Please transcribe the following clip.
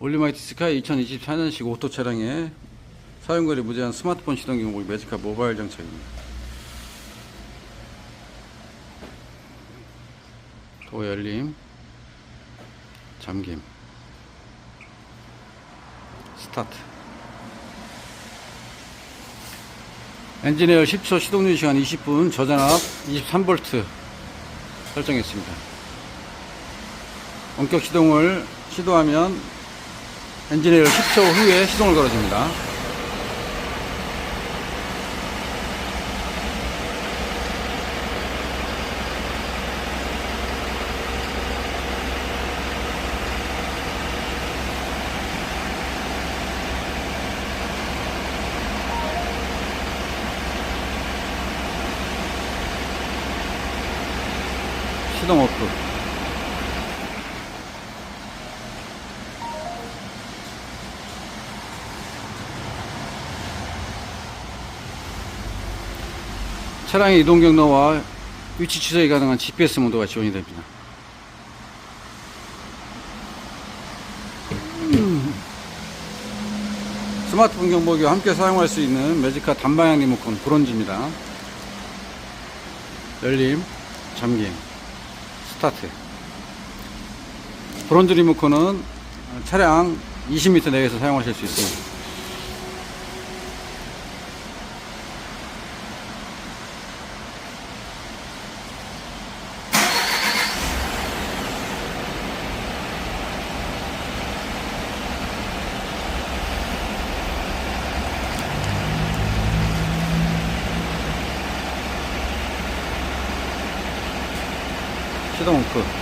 올리마이티 스카이 2024년식 오토 차량의 사용거리 무제한 스마트폰 시동 경보기 매직카 모바일 장착입니다. 도어 열림, 잠김, 스타트. 엔진에어 10초, 시동 유지 시간 20분, 저전압 23V 설정했습니다. 원격 시동을 시도하면 엔진에어 10초 후에 시동을 걸어줍니다. 시동 오프. 차량의 이동 경로와 위치 추적이 가능한 GPS 모드가 지원이 됩니다. 스마트폰 경보기와 함께 사용할 수 있는 매직카 단방향 리모컨 브론즈입니다. 열림, 잠김, 스타트. 브론즈 리모컨은 차량 20m 내에서 사용하실 수 있습니다. 시동 오프.